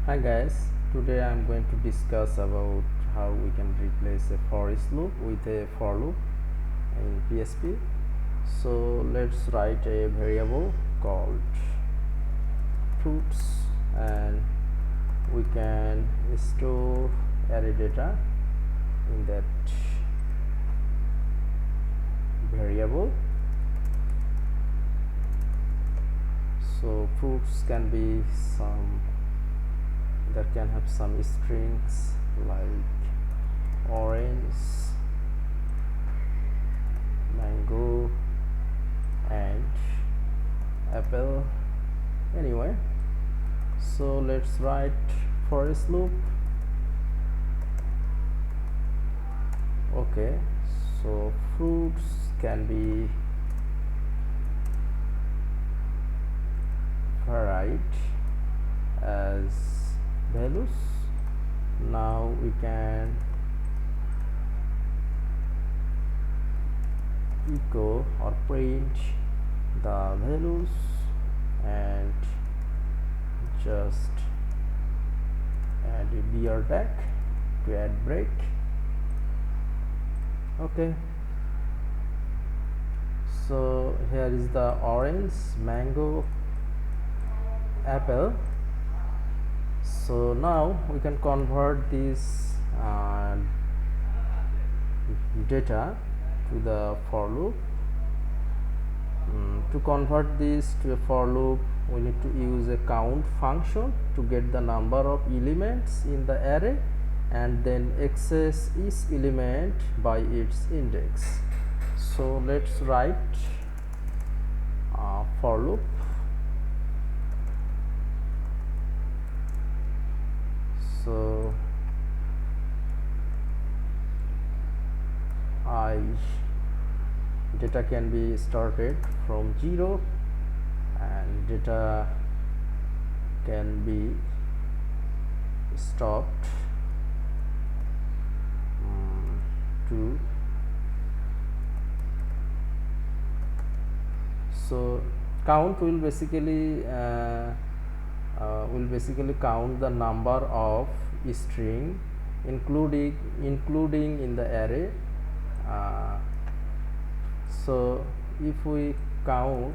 Hi guys, today I am going to discuss about how we can replace a for each loop with a for loop in PHP. So let's write a variable called fruits and we can store array data in that variable. So fruits can be some that can have some strings like orange, mango and apple. Anyway, so let's write for each loop. Okay, so fruits can be varied as values. Now we can echo or print the values and just add a beer tag to add break. Okay, so here is the orange, mango, apple. So now we can convert this data to the for loop. To convert this to a for loop, we need to use a count function to get the number of elements in the array and then access each element by its index. So let's write for loop. So data can be started from 0 and data can be stopped to. So count will basically count the number of string including in the array. So if we count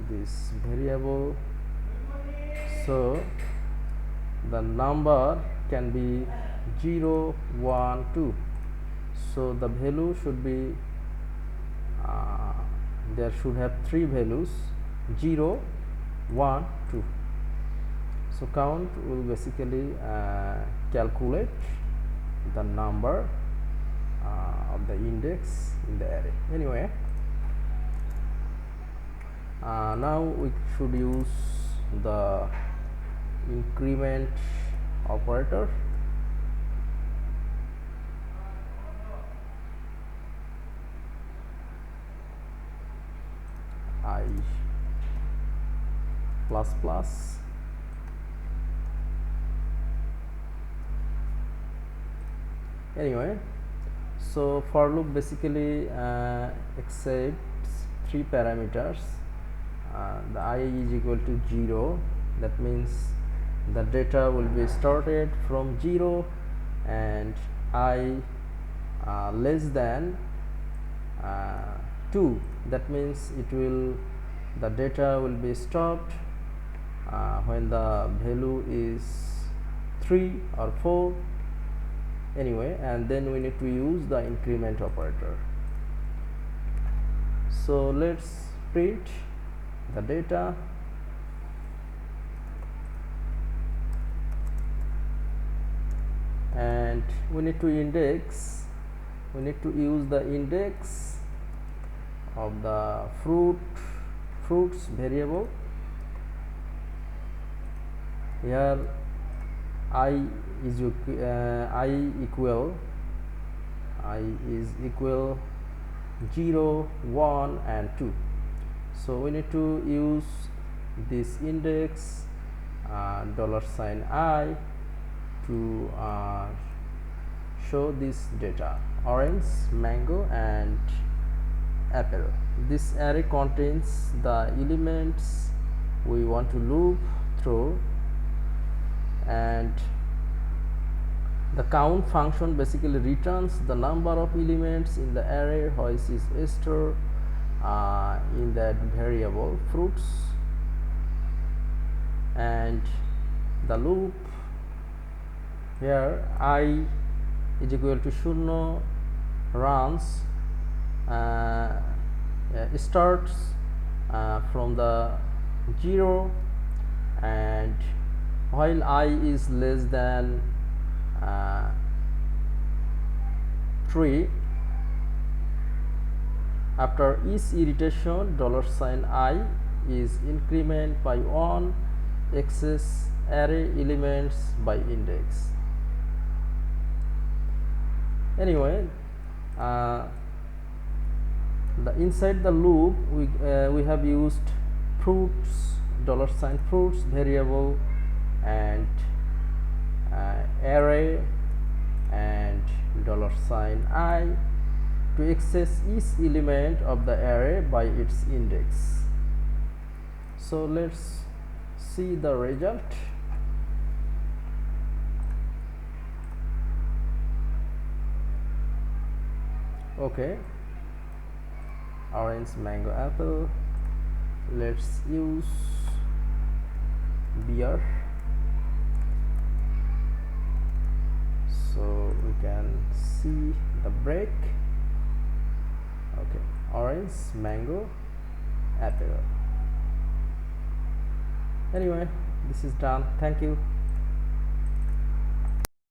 this variable, so the number can be 0, 1, 2. So the value should be there should have 3 values 0, 1, 2. So count will basically calculate the number of the index in the array. Anyway, now we should use the increment operator. I plus plus anyway, so for loop basically accepts 3 parameters. The I is equal to 0, that means the data will be started from 0 and I less than 2, that means the data will be stopped when the value is 3 or 4. Anyway, and then we need to use the increment operator. So let's print the data. And we need to use the index of the fruits variable. Here I is equal 0, 1 and 2. So we need to use this index $i to show this data: orange, mango and apple. This array contains the elements we want to loop through. and the count function basically returns the number of elements in the array which is stored in that variable fruits, and the loop here I is equal to 0 runs starts from the 0, and while I is less than 3, after each iteration $i is increment by 1 access array elements by index. Anyway, the inside the loop we have used fruits $fruits variable and array and $i to access each element of the array by its index. So let's see the result. Okay, orange, mango, apple. Let's use beer, so we can see the break. Okay, orange, mango, apple. Anyway, this is done. Thank you.